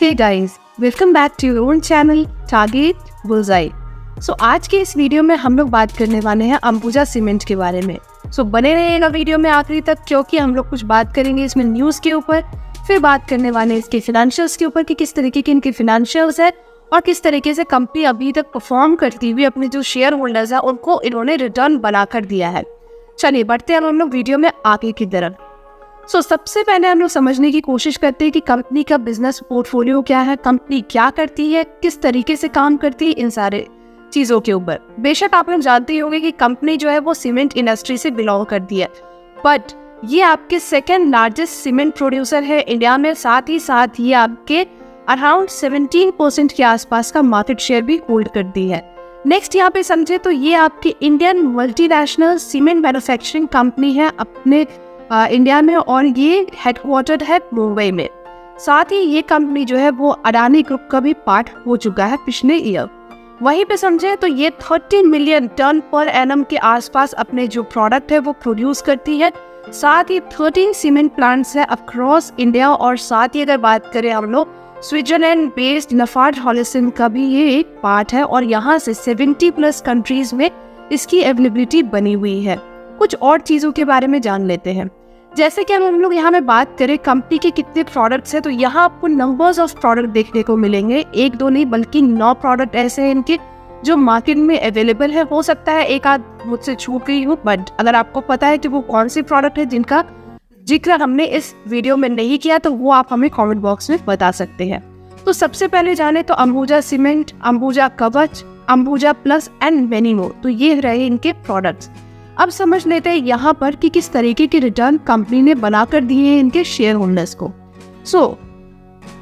Hey guys, welcome back to your own channel Target Bullseye. आज के इस video में हम लोग बात करने वाले हैं अंबुजा सीमेंट के बारे में। बने रहिएगा वीडियो में आखिरी तक, क्योंकि हम लोग कुछ बात करेंगे इसमें न्यूज़ के ऊपर, फिर बात करने वाले इसके फिनेंशियल्स के ऊपर कि किस तरीके के इनके फिनेंशियल्स है और किस तरीके से कंपनी अभी तक परफॉर्म करती हुई अपने जो शेयर होल्डर्स है उनको इन्होंने रिटर्न बनाकर दिया है। चलिए बढ़ते हैं हम लोग वीडियो में आगे की तरफ। सबसे पहले हम लोग समझने की कोशिश करते हैं कि कंपनी का बिजनेस पोर्टफोलियो क्या है, कंपनी क्या करती है, किस तरीके से काम करती है, इन सारे चीज़ों के ऊपर। बेशक आप लोग जानते ही होंगे कि कंपनी जो है वो सीमेंट इंडस्ट्री से बिलोंग करती है, बट ये आपके सेकेंड लार्जेस्ट सीमेंट प्रोड्यूसर है इंडिया में। साथ ही साथ ये आपके अराउंड 17% के आसपास का मार्केट शेयर भी होल्ड करती है। नेक्स्ट यहाँ पे समझे तो ये आपकी Indian multinational cement manufacturing company है अपने इंडिया में, और ये हेडक्वार्टर्ड है मुंबई में। साथ ही ये कंपनी जो है वो अडानी ग्रुप का भी पार्ट हो चुका है पिछले ईयर। वहीं पे समझे तो ये 30 मिलियन टन पर एनम के आसपास अपने जो प्रोडक्ट है वो प्रोड्यूस करती है। साथ ही 13 सीमेंट प्लांट्स है अक्रॉस इंडिया, और साथ ही अगर बात करें हम लोग स्विट्जरलैंड बेस्ड लाफार्ज हॉलिसन का भी ये एक पार्ट है, और यहाँ से 70+ कंट्रीज में इसकी अवेलेबिलिटी बनी हुई है। कुछ और चीज़ों के बारे में जान लेते हैं। जैसे कि हम लोग यहाँ में बात करें कंपनी के कितने प्रोडक्ट्स हैं, तो यहाँ आपको नंबर्स ऑफ प्रोडक्ट देखने को मिलेंगे। एक दो नहीं बल्कि 9 प्रोडक्ट ऐसे हैं इनके जो मार्केट में अवेलेबल है। हो सकता है एक आध मुझसे छूट गई हो, बट अगर आपको पता है कि वो कौन सी प्रोडक्ट है जिनका जिक्र हमने इस वीडियो में नहीं किया, तो वो आप हमें कॉमेंट बॉक्स में बता सकते हैं। तो सबसे पहले जाने तो अंबुजा सीमेंट, अंबुजा कवच, Ambuja plus and many more. तो ये रहे इनके प्रोडक्ट्स। अब समझ लेते हैं यहाँ पर कि किस तरीके के रिटर्न कंपनी ने बनाकर दिए हैं इनके शेयर होल्डर्स को।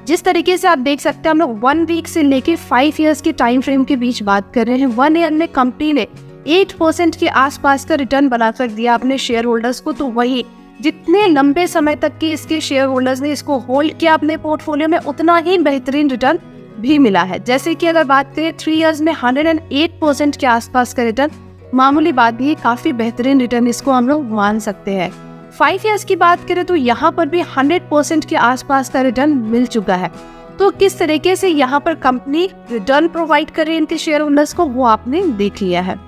जिस तरीके से आप देख सकते हैं हम लोग 1 वीक से लेके 5 इयर्स के टाइम फ्रेम के बीच बात कर रहे हैं। 1 ईयर में कंपनी ने 8% के आसपास का रिटर्न बनाकर दिया अपने शेयर होल्डर्स को। तो वही जितने लंबे समय तक के इसके शेयर होल्डर्स ने इसको होल्ड किया अपने पोर्टफोलियो में, उतना ही बेहतरीन रिटर्न भी मिला है। जैसे कि अगर बात करें 3 इयर्स में 108% के आसपास का रिटर्न, मामूली बात भी, काफी बेहतरीन रिटर्न इसको हम लोग मान सकते हैं। 5 इयर्स की बात करें तो यहाँ पर भी 100% के आसपास का रिटर्न मिल चुका है। तो किस तरीके से यहाँ पर कंपनी रिटर्न प्रोवाइड कर रही है इनके शेयर होल्डर्स को, वो आपने देख लिया है।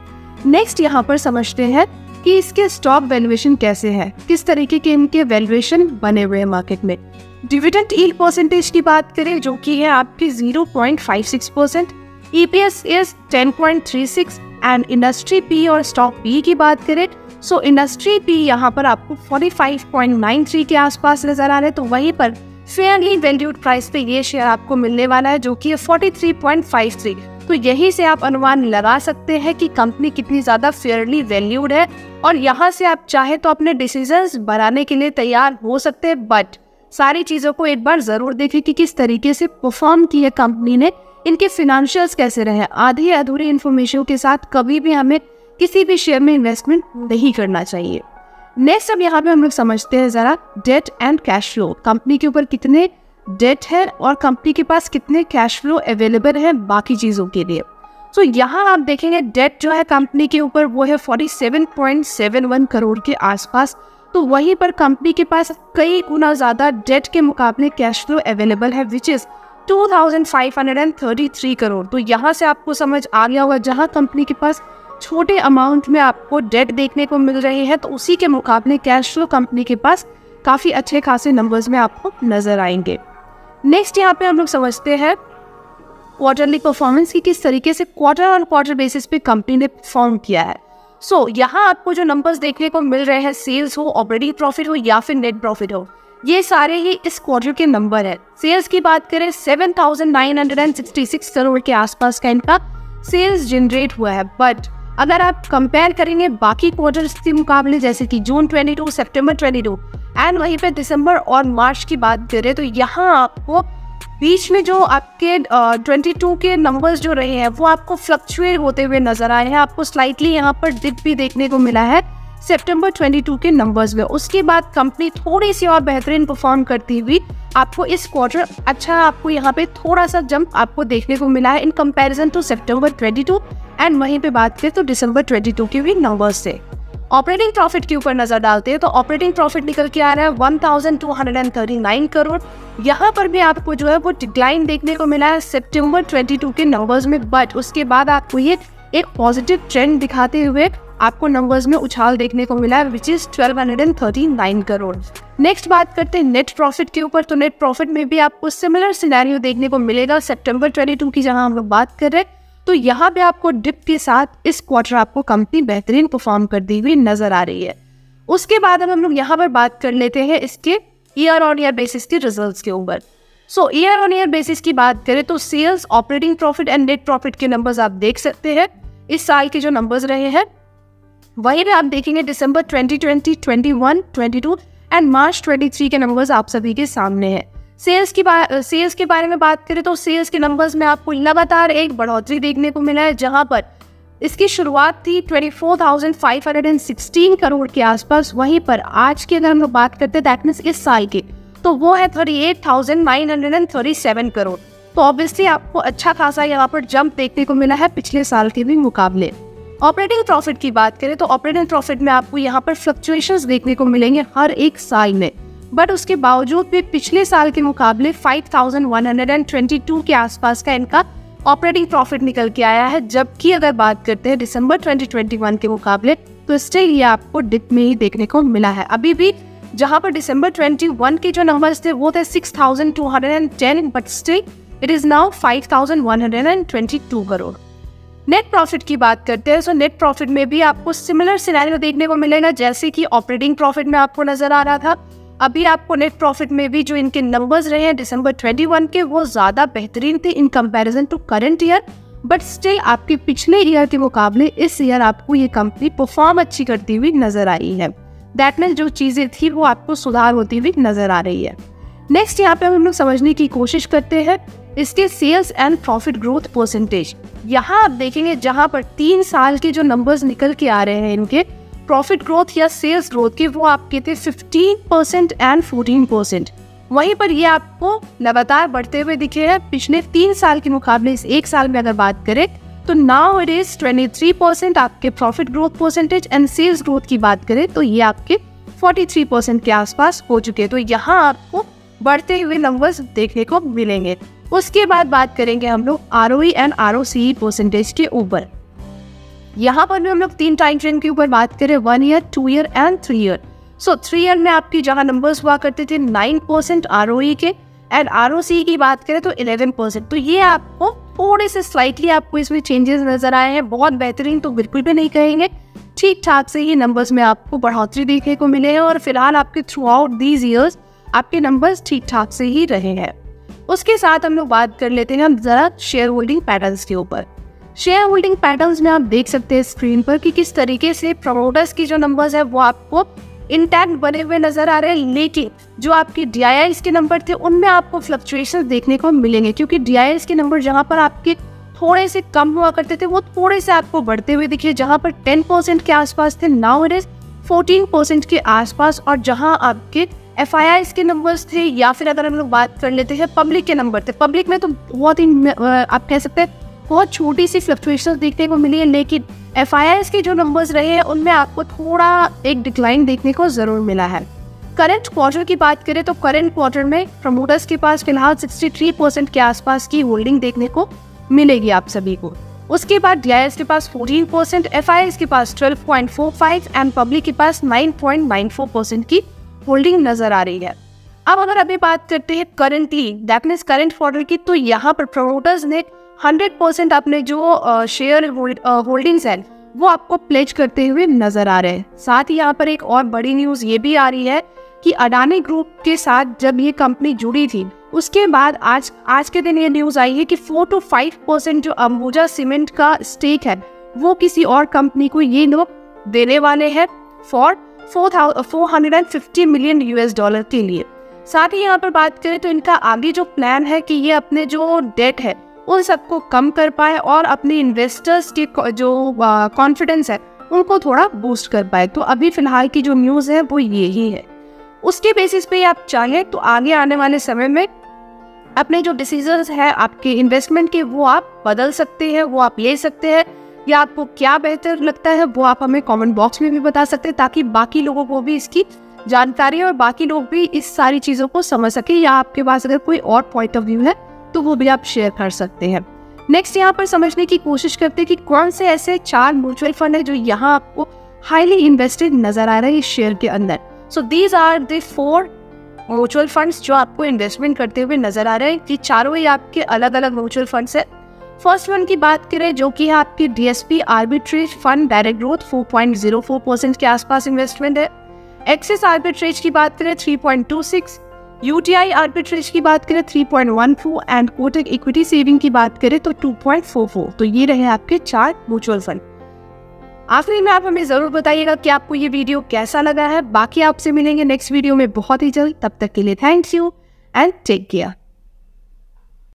नेक्स्ट यहाँ पर समझते हैं कि इसके स्टॉक वैल्यूएशन कैसे है, किस तरीके के इनके वैल्यूएशन बने हुए हैं मार्केट में। डिविडेंड यील्ड परसेंटेज की बात करें जो कि है आपकी 0.56%, EPS is 10.36 and industry P और स्टॉक पी की बात करें सो इंडस्ट्री पी यहाँ पर आपको 45.93 के आसपास नजर आ रहे हैं। तो वहीं पर फेयरली वैल्यूड प्राइस पे ये शेयर आपको मिलने वाला है जो कि है 43.53। तो यही से आप अनुमान लगा सकते हैं कि कंपनी कितनी ज्यादा फेयरली वैल्यूड है, और यहाँ से आप चाहे तो अपने डिसीजंस बनाने के लिए तैयार हो सकते हैं। बट सारी चीजों को एक बार जरूर देखें कि किस तरीके से परफॉर्म की है कंपनी ने, इनके फिनेंशियल्स कैसे रहे। आधी अधूरी इन्फॉर्मेशन के साथ कभी भी हमें किसी भी शेयर में इन्वेस्टमेंट नहीं करना चाहिए। नेक्स्ट अब यहाँ पे हम लोग समझते हैं जरा debt and cash flow. Company के ऊपर कितने डेट है और कंपनी के पास कितने कैश फ्लो अवेलेबल है बाकी चीजों के लिए। यहाँ आप देखेंगे डेट जो है कंपनी के ऊपर वो है 47.71 करोड़ के आसपास। तो वहीं पर कंपनी के पास कई गुना ज्यादा डेट के मुकाबले कैश फ्लो अवेलेबल है, विच इज 2533 करोड़। तो यहाँ से आपको समझ आ गया होगा, जहाँ कंपनी के पास छोटे अमाउंट में आपको डेट देखने को मिल रही है, तो उसी के मुकाबले कैश फ्लो कंपनी के पास काफी अच्छे खासे नंबर्स में आपको नजर आएंगे। नेक्स्ट यहाँ पे हम लोग समझते हैं क्वार्टरली परफॉर्मेंस की, किस तरीके से क्वार्टर ऑन क्वार्टर बेसिस पे कंपनी ने परफॉर्म किया है। यहाँ आपको जो नंबर्स देखने को मिल रहे हैं, सेल्स हो, ऑपरेटिंग प्रॉफिट हो या फिर नेट प्रॉफिट हो, ये सारे ही इस क्वार्टर के नंबर है। सेल्स की बात करें 7,966 करोड़ के आसपास का इनका सेल्स जनरेट हुआ है। बट अगर आप कंपेयर करेंगे बाकी क्वार्टर्स के मुकाबले, जैसे कि जून 22, सितंबर 22 एंड वहीं पे दिसंबर और मार्च की बात करें, तो यहाँ आपको बीच में जो आपके 22 के नंबर्स जो रहे हैं वो आपको फ्लक्चुएट होते हुए नजर आए हैं। आपको स्लाइटली यहाँ पर डिप भी देखने को मिला है सितंबर 22 के नंबर्स में। उसके बाद कंपनी थोड़ी सी और बेहतरीन परफॉर्म करती हुई आपको इस क्वार्टर अच्छा आपको यहाँ पे थोड़ा सा जंप आपको देखने को मिला है इन कंपैरिजन टू सितंबर 22 एंड वहीं पे बात करें तो दिसंबर 22 के भी नंबर्स से। ऑपरेटिंग प्रॉफिट के ऊपर नजर डालते हैं तो ऑपरेटिंग प्रॉफिट निकल के आ रहा है 1239 करोड़। यहाँ पर भी आपको जो है वो डिक्लाइन देखने को मिला है सितंबर 22 के नंबर्स में, बट उसके बाद आपको ये एक पॉजिटिव ट्रेंड दिखाते हुए आपको नंबर्स में उछाल देखने को मिला है, विच इज 1239 करोड़। नेक्स्ट बात करते हैं नेट प्रॉफिट के ऊपर। तो नेट प्रॉफिट में भी आपको सिमिलर सिनेरियो देखने को मिलेगा सितंबर 22 की जहां हम लोग बात कर रहे हैं। तो यहाँ पे आपको डिप के साथ इस क्वार्टर आपको कंपनी बेहतरीन परफॉर्म करती हुई नजर आ रही है। उसके बाद अब हम लोग यहाँ पर बात कर लेते हैं इसके ईयर ऑन ईयर बेसिस के रिजल्ट्स के ऊपर। So year on year basis की बात करें तो sales, operating profit and net profit के नंबर्स आप देख सकते हैं इस साल के जो नंबर्स रहे हैं। वहीं पे आप देखेंगे दिसंबर 2020, 21, 22 एंड मार्च 23 के नंबर्स आप सभी के सामने हैं। सेल्स के बारे में बात करें तो सेल्स के नंबर्स में आपको लगातार एक बढ़ोतरी देखने को मिला है, जहां पर इसकी शुरुआत थी 24,516 करोड़ के आसपास। वहीं पर आज की अगर हम लोग बात करते हैं दैट मींस इस साल की, तो वो है 38,937 करोड़। तो ऑब्वियसली आपको अच्छा खासा यहाँ पर जंप देखने को मिला है पिछले साल के भी मुकाबले। ऑपरेटिंग प्रॉफिट की बात करें तो ऑपरेटिंग प्रॉफिट में आपको यहाँ पर फ्लक्चुएशंस देखने को मिलेंगे हर एक साल में, बट उसके बावजूद भी पिछले साल के मुकाबले 5,122 के आसपास का इनका ऑपरेटिंग प्रॉफिट निकल के आया है। जबकि अगर बात करते हैं दिसंबर 2021 के मुकाबले तो स्टिल ये आपको डिप में ही देखने को मिला है। अभी भी जहां पर दिसंबर 21 के जो नंबर्स थे वो थे 6,210, but still it is now 5,122 crore. Net profit की बात करते हैं, सो नेट प्रॉफिट में भी आपको सिमिलर सिनेरियो देखने को मिलेगा जैसे कि ऑपरेटिंग प्रॉफिट में आपको नजर आ रहा था। अभी आपको नेट प्रॉफिट में भी जो इनके नंबर्स रहे हैं दिसंबर 21 के वो ज्यादा बेहतरीन थे in comparison to current year, but still आपके पिछले ईयर के मुकाबले इस ईयर आपको ये कंपनी परफॉर्म अच्छी करती हुई नजर आई है। दैट मीन्स जो चीजें थी वो आपको सुधार होती हुई नजर आ रही है। नेक्स्ट यहाँ पे हम लोग समझने की कोशिश करते हैं इसके sales and profit growth percentage. यहाँ आप देखेंगे जहाँ पर 3 साल के जो नंबर्स निकल के आ रहे हैं इनके प्रॉफिट ग्रोथ या सेल्स ग्रोथ के, वो आपके थे 15% एंड 14%। वहीं पर ये आपको लगातार बढ़ते हुए दिखे हैं पिछले 3 साल के मुकाबले। इस एक साल में अगर बात करें तो नाउ इट इज 23% आपके profit growth percentage and sales growth की बात करें तो ये आपके 43% के आसपास हो चुके हैं। तो यहाँ आपको बढ़ते हुए नंबर्स देखने को मिलेंगे। उसके बाद बात करेंगे हम लोग ROE एंड ROCE परसेंटेज के ऊपर। यहाँ पर भी हम लोग 3 टाइम फ्रेम के ऊपर बात करें, 1 year, 2 year and 3 year. So 3 year में आपकी जहाँ नंबर्स हुआ करते थे 9% ROE के एंड ROCE की बात करें तो 11%। तो ये आपको थोड़े से स्लाइटली आपको इसमें चेंजेस नजर आए हैं। बहुत बेहतरीन तो बिल्कुल भी नहीं कहेंगे, ठीक ठाक से ही नंबर्स में आपको बढ़ोतरी देखने को मिले हैं और फिलहाल आपके थ्रू आउट दीज ईयर्स आपके नंबर्स ठीक ठाक से ही रहे हैं। उसके साथ हम लोग बात कर लेते हैं जरा शेयर होल्डिंग पैटर्न्स के ऊपर। शेयर होल्डिंग पैटर्न्स में आप देख सकते हैं स्क्रीन पर कि किस तरीके से प्रमोटर्स की जो नंबर्स है वो आपको इंटैक्ट बने हुए नजर आ रहे हैं, लेकिन जो आपके DIIs के नंबर थे उनमें आपको फ्लक्चुएशन देखने को मिलेंगे, क्योंकि DIIs के नंबर जहां पर आपके थोड़े से कम हुआ करते थे वो थोड़े से आपको बढ़ते हुए दिखे। जहां पर 10% के आसपास थे नाउ इट इज 14% के आसपास। और जहां आपके FIIs के नंबर्स थे या फिर अगर हम लोग बात कर लेते हैं पब्लिक के नंबर थे, पब्लिक में तो बहुत ही आप कह सकते हैं बहुत छोटी सी फ्लक्चुएशन देखने को मिली है, लेकिन FIIs के जो नंबर्स रहे हैं उनमें आपको थोड़ा एक डिक्लाइन देखने को जरूर मिला है। करंट क्वार्टर की बात करें तो करंट क्वार्टर में प्रमोटर्स के पास फिलहाल 63% के आसपास की होल्डिंग देखने को मिलेगी आप सभी को। उसके बाद DIIs के पास 14%, FIIs के पास 12.45 एंड पब्लिक के पास 9.94% की होल्डिंग नजर आ रही है। अब अगर अभी बात करते हैं currently that means current quarter की, तो यहाँ पर प्रमोटर्स ने 100% अपने जो शेयर होल्डिंग्स हैं वो आपको प्लेज करते हुए नजर आ रहे हैं। साथ ही यहाँ पर एक और बड़ी न्यूज़ ये भी आ रही है कि अडानी ग्रुप के साथ जब ये कंपनी जुड़ी थी उसके बाद आज के दिन ये न्यूज़ आई है कि 4 to 5% जो अंबुजा सीमेंट का स्टेक है वो किसी और कंपनी को ये लोग देने वाले हैं फॉर $450 मिलियन के लिए। साथ ही यहाँ पर बात करें तो इनका आगे जो प्लान है कि ये अपने जो डेट है उन सबको कम कर पाए और अपने इन्वेस्टर्स के जो कॉन्फिडेंस है उनको थोड़ा बूस्ट कर पाए। तो अभी फिलहाल की जो न्यूज़ है वो यही है। उसके बेसिस पे आप चाहें तो आगे आने वाले समय में अपने जो डिसीजंस है आपके इन्वेस्टमेंट के वो आप बदल सकते हैं, वो आप ले सकते हैं। या आपको क्या बेहतर लगता है वो आप हमें कमेंट बॉक्स में भी बता सकते हैं, ताकि बाकी लोगों को भी इसकी जानकारी और बाकी लोग भी इस सारी चीज़ों को समझ सके, या आपके पास अगर कोई और पॉइंट ऑफ व्यू है तो वो भी आप शेयर कर सकते हैं। नेक्स्ट यहाँ पर समझने की कोशिश करते हैं कि कौन से ऐसे 4 म्यूचुअल फंड है जो यहाँ आपको हाईली इन्वेस्टेड नजर आ रहा है इस शेयर के अंदर। So these are the 4 mutual funds जो आपको इन्वेस्टमेंट करते हुए नजर आ रहे हैं। कि चारों ही आपके अलग अलग म्यूचुअल फंड्स है। फर्स्ट वन की बात करें जो कि है आपकी DSP arbitrage fund direct growth 4.04% के आसपास इन्वेस्टमेंट है। एक्सिस आर्बिट्रेज की बात करें 3.26, UTI आर्बिट्रेज की बात करें 3.14 एंड कोटक इक्विटी सेविंग की बात करें तो 2.44। तो ये रहे आपके 4 म्यूचुअल फंड। आखिरी में आप हमें जरूर बताइएगा कि आपको ये वीडियो कैसा लगा है। बाकी आपसे मिलेंगे नेक्स्ट वीडियो में बहुत ही जल्द। तब तक के लिए thank you and take care.